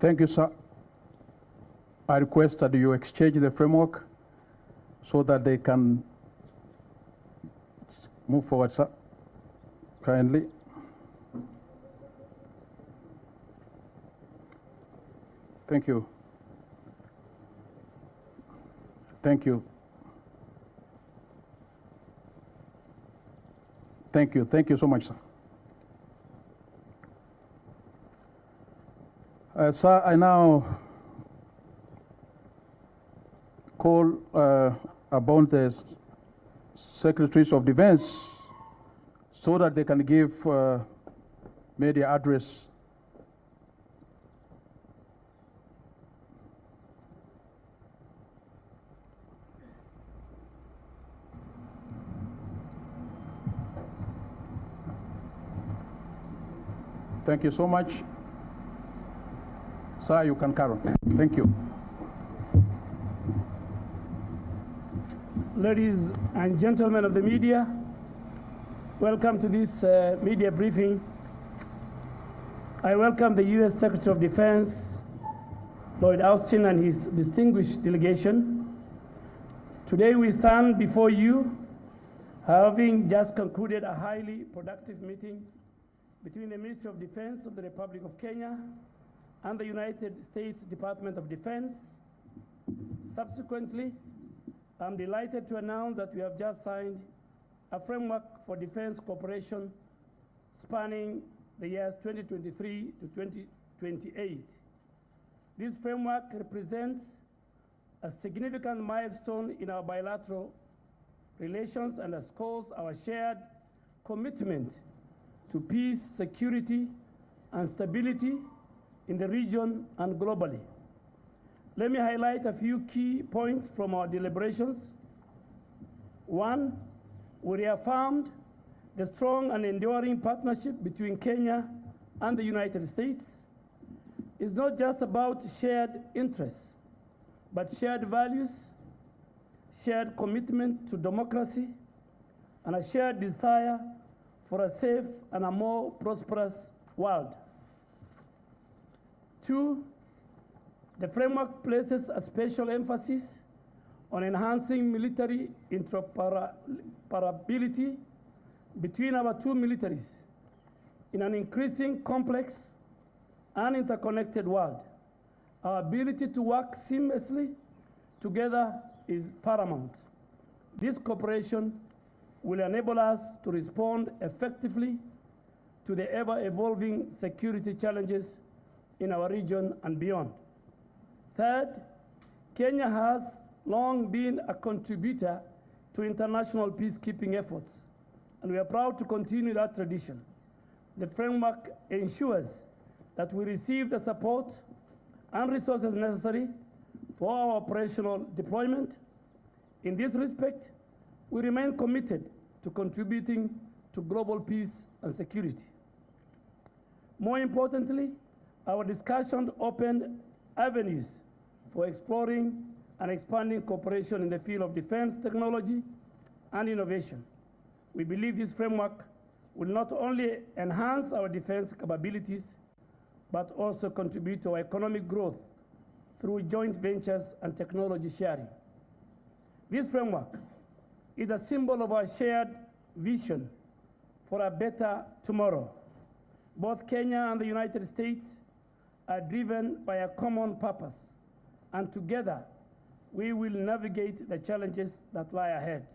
Thank you, sir. I request that you exchange the framework so that they can move forward, sir. Kindly. Thank you. Thank you. Thank you. Thank you so much, sir. Sir, I now call upon the Secretaries of Defense so that they can give media address. Thank you so much. Sir, you can carry on. Thank you. Ladies and gentlemen of the media, welcome to this media briefing. I welcome the U.S. Secretary of Defense, Lloyd, and his distinguished delegation. Today we stand before you, having just concluded a highly productive meeting between the Ministry of Defense of the Republic of Kenya and the United States Department of Defense. Subsequently, I'm delighted to announce that we have just signed a framework for defense cooperation spanning the years 2023 to 2028. This framework represents a significant milestone in our bilateral relations and underscores our shared commitment to peace, security, and stability in the region and globally. Let me highlight a few key points from our deliberations. One, we reaffirmed the strong and enduring partnership between Kenya and the United States. It's not just about shared interests, but shared values, shared commitment to democracy, and a shared desire for a safe and a more prosperous world. Two, the framework places a special emphasis on enhancing military interoperability between our two militaries in an increasing complex and interconnected world. Our ability to work seamlessly together is paramount. This cooperation will enable us to respond effectively to the ever-evolving security challenges in our region and beyond. Third, Kenya has long been a contributor to international peacekeeping efforts, and we are proud to continue that tradition. The framework ensures that we receive the support and resources necessary for our operational deployment. In this respect, we remain committed to contributing to global peace and security. More importantly, our discussion opened avenues for exploring and expanding cooperation in the field of defense technology and innovation. We believe this framework will not only enhance our defense capabilities, but also contribute to our economic growth through joint ventures and technology sharing. This framework is a symbol of our shared vision for a better tomorrow. Both Kenya and the United States are driven by a common purpose, and together we will navigate the challenges that lie ahead.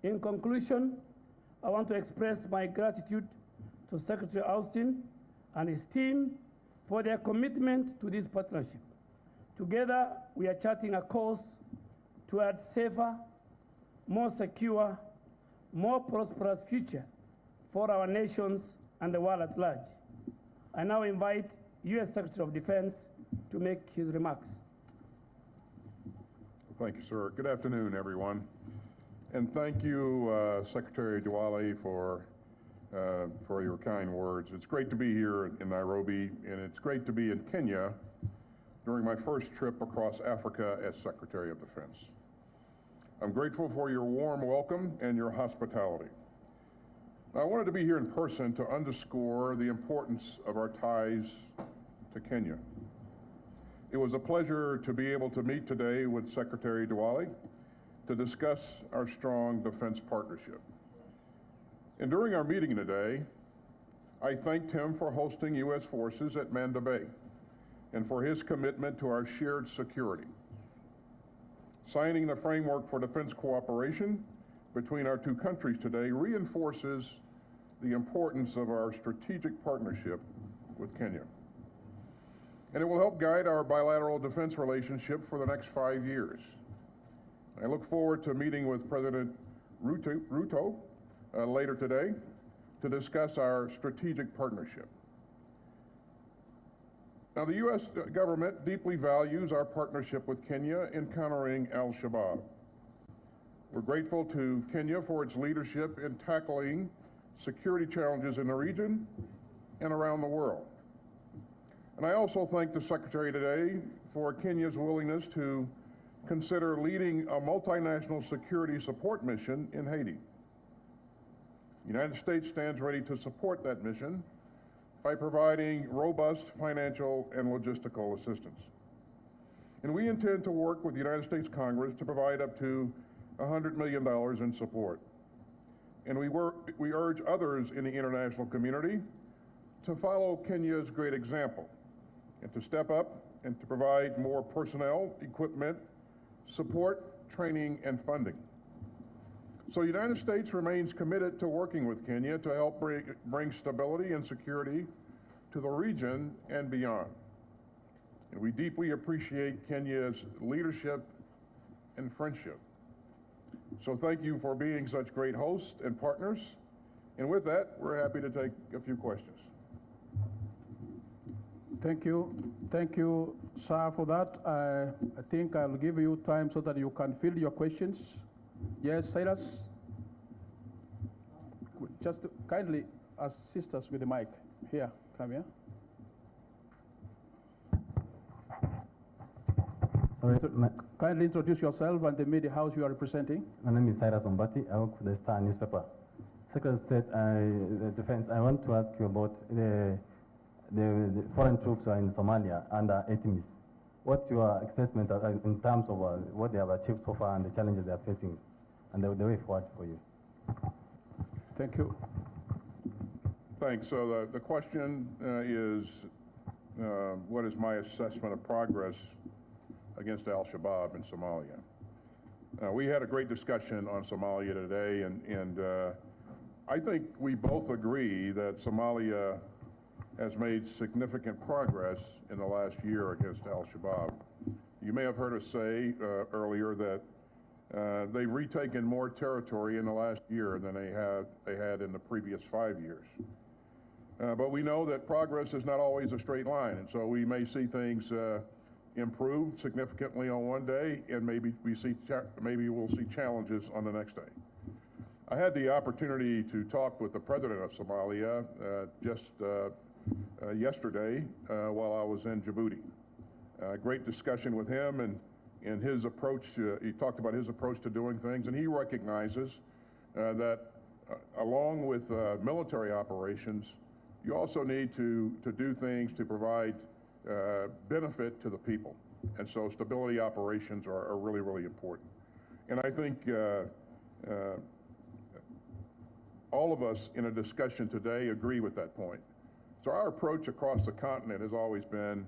In conclusion, I want to express my gratitude to Secretary Austin and his team for their commitment to this partnership. Together, we are charting a course towards safer, more secure, more prosperous future for our nations and the world at large. I now invite U.S. Secretary of Defense to make his remarks. Thank you, sir. Good afternoon, everyone. And thank you, Secretary Duale, for your kind words. It's great to be here in Nairobi, and it's great to be in Kenya during my first trip across Africa as Secretary of Defense. I'm grateful for your warm welcome and your hospitality. I wanted to be here in person to underscore the importance of our ties to Kenya. It was a pleasure to be able to meet today with Secretary Duale to discuss our strong defense partnership. And during our meeting today, I thanked him for hosting U.S. forces at Manda Bay and for his commitment to our shared security. Signing the framework for defense cooperation between our two countries today reinforces the importance of our strategic partnership with Kenya. And it will help guide our bilateral defense relationship for the next 5 years. I look forward to meeting with President Ruto later today to discuss our strategic partnership. Now, the U.S. government deeply values our partnership with Kenya in countering al-Shabaab. We're grateful to Kenya for its leadership in tackling security challenges in the region and around the world. And I also thank the Secretary today for Kenya's willingness to consider leading a multinational security support mission in Haiti. The United States stands ready to support that mission by providing robust financial and logistical assistance. And we intend to work with the United States Congress to provide up to $100 million in support. And we urge others in the international community to follow Kenya's great example and to step up and to provide more personnel, equipment, support, training, and funding. So the United States remains committed to working with Kenya to help bring stability and security to the region and beyond. And we deeply appreciate Kenya's leadership and friendship. So thank you for being such great hosts and partners. And with that, we're happy to take a few questions. Thank you. Thank you, sir, for that. I think I'll give you time so that you can field your questions. Yes, Cyrus? Just kindly assist us with the mic. Here, come here. Sorry, Kindly introduce yourself and the media house you are representing. my name is Cyrus Ombati. I work for the Star newspaper. Secretary of State, Defense, I want to ask you about the foreign troops who are in Somalia under ATMIS. What's your assessment in terms of what they have achieved so far and the challenges they are facing and the way forward for you? Thank you. Thanks. So the question is, what is my assessment of progress against al-Shabaab in Somalia? We had a great discussion on Somalia today, and I think we both agree that Somalia has made significant progress in the last year against al-Shabaab. You may have heard us say earlier that they've retaken more territory in the last year than they had in the previous 5 years. But we know that progress is not always a straight line, and so we may see things improve significantly on one day, and maybe we'll see challenges on the next day. I had the opportunity to talk with the president of Somalia just yesterday while I was in Djibouti. Great discussion with him and his approach. He talked about his approach to doing things, and he recognizes that along with military operations, you also need to do things to provide benefit to the people. And so stability operations are really, really important. And I think all of us in a discussion today agree with that point. So our approach across the continent has always been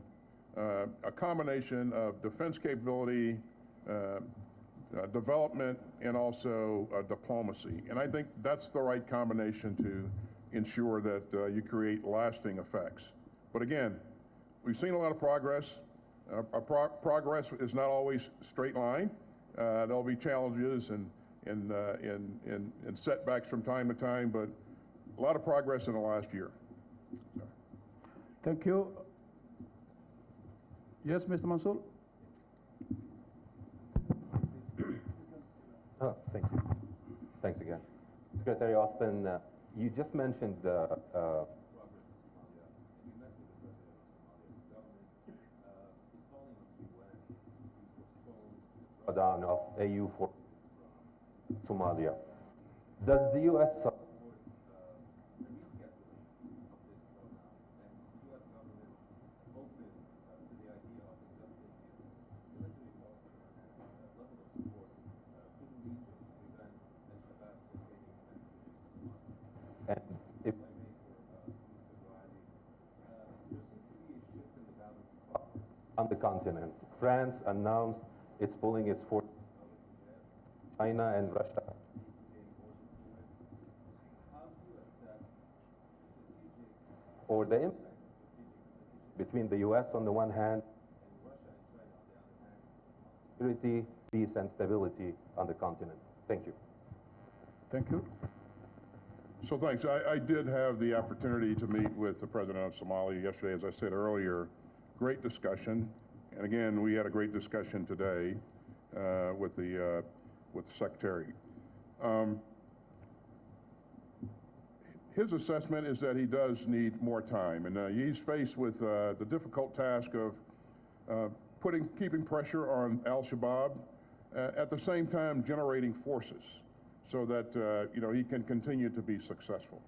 a combination of defense capability, development, and also diplomacy. And I think that's the right combination to ensure that you create lasting effects. But again, we've seen a lot of progress. Progress is not always straight line. There'll be challenges and setbacks from time to time, but a lot of progress in the last year. Thank you. Yes, Mr. Mansour? Thank you. Thanks again. Secretary Austin, you just mentioned drawdown of AU for Somalia. Does the U.S. support the rescheduling of this drawdown, and is the U.S. government open to the idea of adjusting on the continent. France announced it's pulling its forces. China and Russia. Or the impact between the U.S. on the one hand and Russia and China on the other hand, security, peace, and stability on the continent. Thank you. Thank you. So thanks. I did have the opportunity to meet with the president of Somalia yesterday, as I said earlier. Great discussion. And again, we had a great discussion today with the secretary. His assessment is that he does need more time, and he's faced with the difficult task of keeping pressure on al-Shabaab, at the same time generating forces so that he can continue to be successful.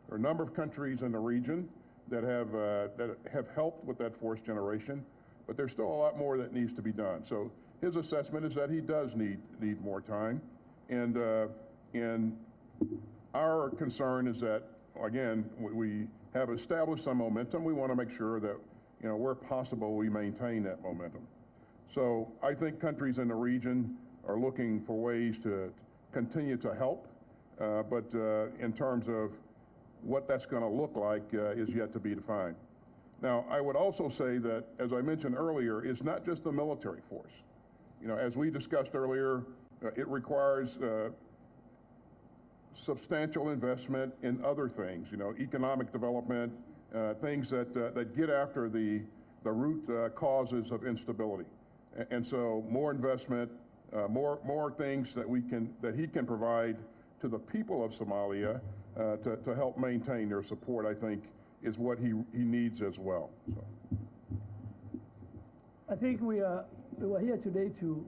There are a number of countries in the region that have helped with that force generation, but there's still a lot more that needs to be done. So his assessment is that he does need more time, and our concern is that, again, we have established some momentum. We want to make sure that, where possible, we maintain that momentum. So I think countries in the region are looking for ways to continue to help, but in terms of what that's going to look like is yet to be defined. Now, I would also say that, as I mentioned earlier, it's not just the military force. As we discussed earlier, it requires substantial investment in other things, economic development, things that get after the root causes of instability. And so more investment, more things that he can provide to the people of Somalia to help maintain their support, I think, is what he needs as well. So. I think we were here today to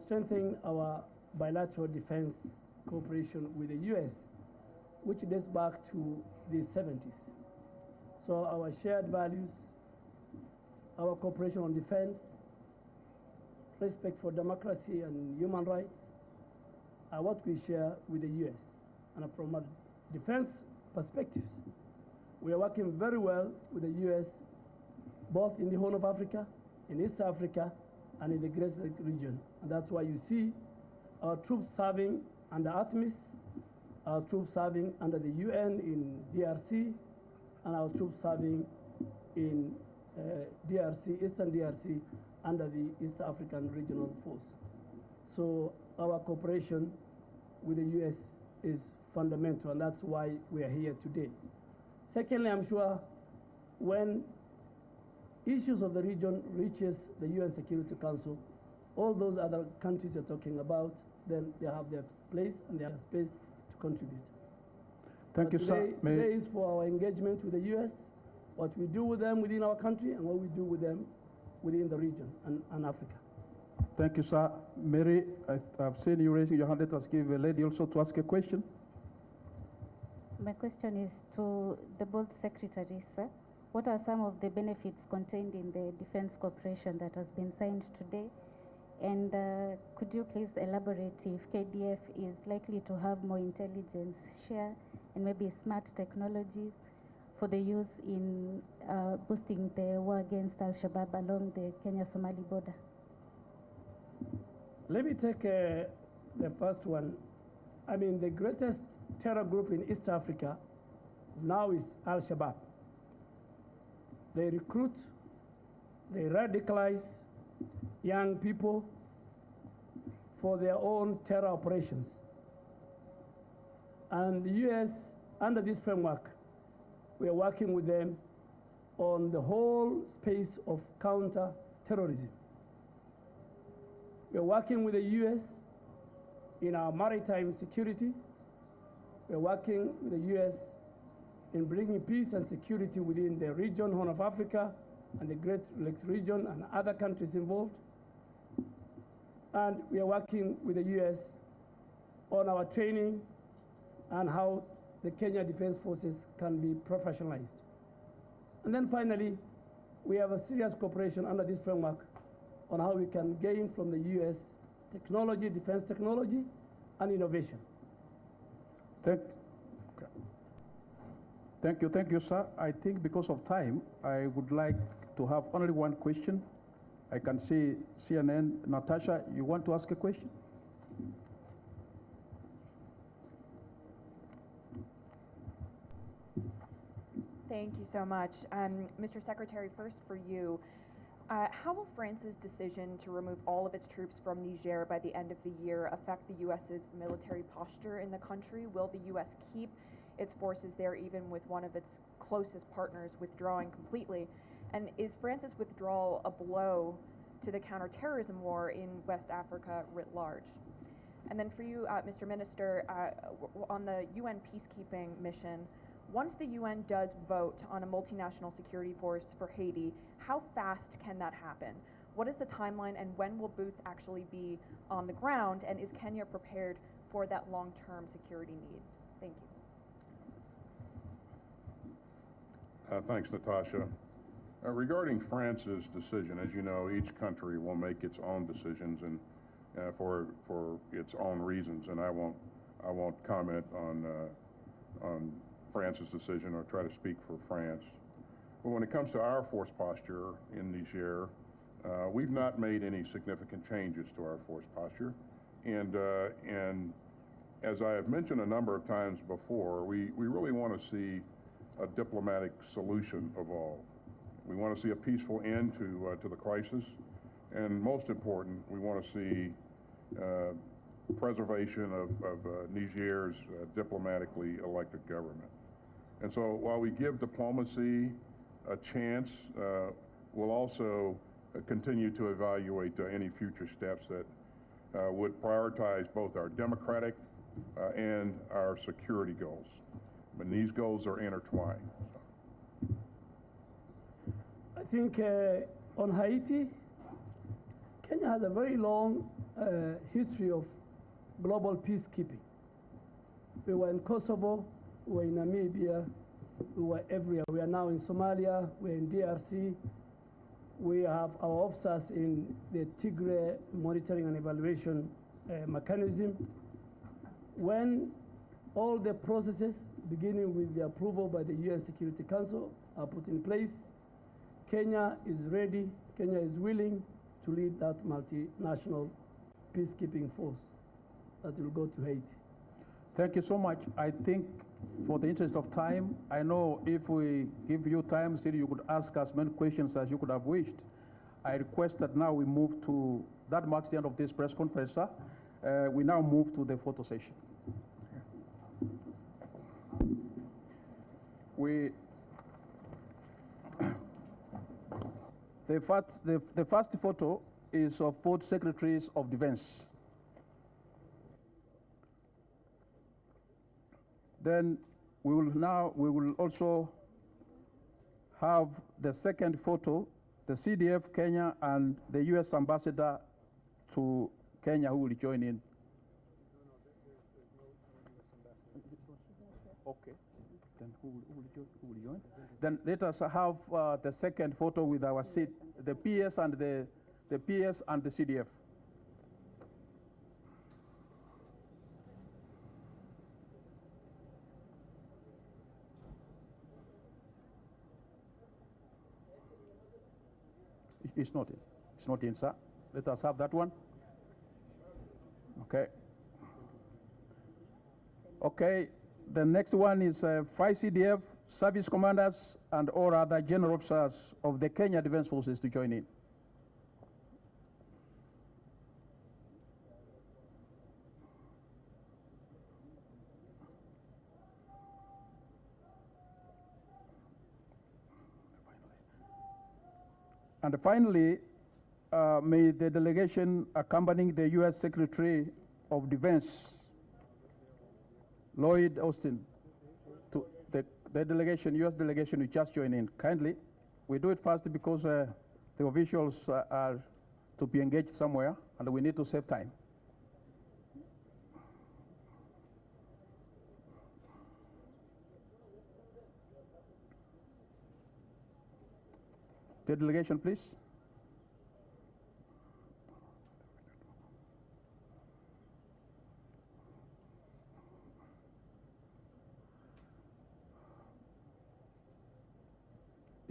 strengthen our bilateral defense cooperation with the U.S., which dates back to the 70s. So our shared values, our cooperation on defense, respect for democracy and human rights are what we share with the U.S. And from a defense perspectives, we are working very well with the U.S. both in the Horn of Africa, in East Africa, and in the Great Lakes region. And that's why you see our troops serving under ATMIS, our troops serving under the UN in DRC, and our troops serving in DRC, Eastern DRC, under the East African Regional Force. So our cooperation with the U.S. is fundamental, and that's why we are here today. Secondly, I'm sure when issues of the region reaches the UN Security Council, all those other countries you're talking about, then they have their place and their space to contribute. Thank you, sir. Today is for our engagement with the U.S., what we do with them within our country, and what we do with them within the region and Africa. Thank you, sir. Mary, I've seen you raising your hand. Let us give a lady also to ask a question. My question is to the both secretaries, sir. What are some of the benefits contained in the defense cooperation that has been signed today? And could you please elaborate if KDF is likely to have more intelligence share and maybe smart technology for the use in boosting the war against al-Shabaab along the Kenya-Somali border? Let me take the first one. I mean, the greatest terror group in East Africa now is al-Shabaab. They recruit, they radicalize young people for their own terror operations. And the U.S., under this framework, we are working with them on the whole space of counter-terrorism. We are working with the U.S. in our maritime security. We are working with the U.S. in bringing peace and security within the region, Horn of Africa, and the Great Lakes region, and other countries involved. And we are working with the U.S. on our training and how the Kenya Defense Forces can be professionalized. And then finally, we have a serious cooperation under this framework on how we can gain from the U.S. technology, defense technology, and innovation. Thank you, sir. I think because of time, I would like to have only one question. I can see CNN. Natasha, you want to ask a question? Thank you so much. Mr. Secretary, first for you, how will France's decision to remove all of its troops from Niger by the end of the year affect the U.S.'s military posture in the country? Will the U.S. keep its forces there even with one of its closest partners withdrawing completely? And is France's withdrawal a blow to the counterterrorism war in West Africa writ large? And then for you, Mr. Minister, on the UN peacekeeping mission, once the UN does vote on a multinational security force for Haiti, how fast can that happen? What is the timeline, and when will boots actually be on the ground? And is Kenya prepared for that long-term security need? Thank you. Thanks, Natasha. Regarding France's decision, as you know, each country will make its own decisions and for its own reasons, and I won't comment on France's decision or try to speak for France. But when it comes to our force posture in Niger, we've not made any significant changes to our force posture, and as I have mentioned a number of times before, we really want to see a diplomatic solution evolve. We want to see a peaceful end to the crisis, and most important, we want to see preservation of Niger's diplomatically elected government. And so while we give diplomacy a chance, we'll also continue to evaluate any future steps that would prioritize both our democratic and our security goals. But these goals are intertwined. I think on Haiti, Kenya has a very long history of global peacekeeping. We were in Kosovo, we were in Namibia, we were everywhere. We are now in Somalia, we're in DRC. We have our officers in the Tigray monitoring and evaluation mechanism. When all the processes, beginning with the approval by the UN Security Council, are put in place, Kenya is ready, Kenya is willing to lead that multinational peacekeeping force that will go to Haiti. Thank you so much. I think for the interest of time, I know if we give you time, still you could ask as many questions as you could have wished. I request that now we move to, that marks the end of this press conference, sir. We now move to the photo session. The first photo is of both Secretaries of Defense. Then we will also have the second photo, the CDF Kenya and the US ambassador to Kenya who will join in. Okay. Then who will join? Then let us have the second photo with our seat, the PS and the PS and the CDF. It's not in. It's not in, sir. Let us have that one. Okay. Okay. The next one is 5 CDF service commanders and all other general officers of the Kenya Defense Forces to join in. And finally, may the delegation accompanying the U.S. Secretary of Defense, Lloyd Austin, to the delegation, U.S. delegation, will just join in. Kindly, we do it fast because the officials are to be engaged somewhere, and we need to save time. The delegation, please.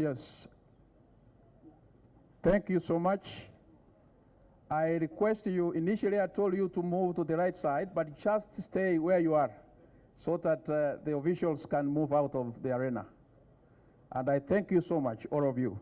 Yes. Thank you so much. I request you, initially I told you to move to the right side, but just stay where you are so that the officials can move out of the arena. And I thank you so much, all of you.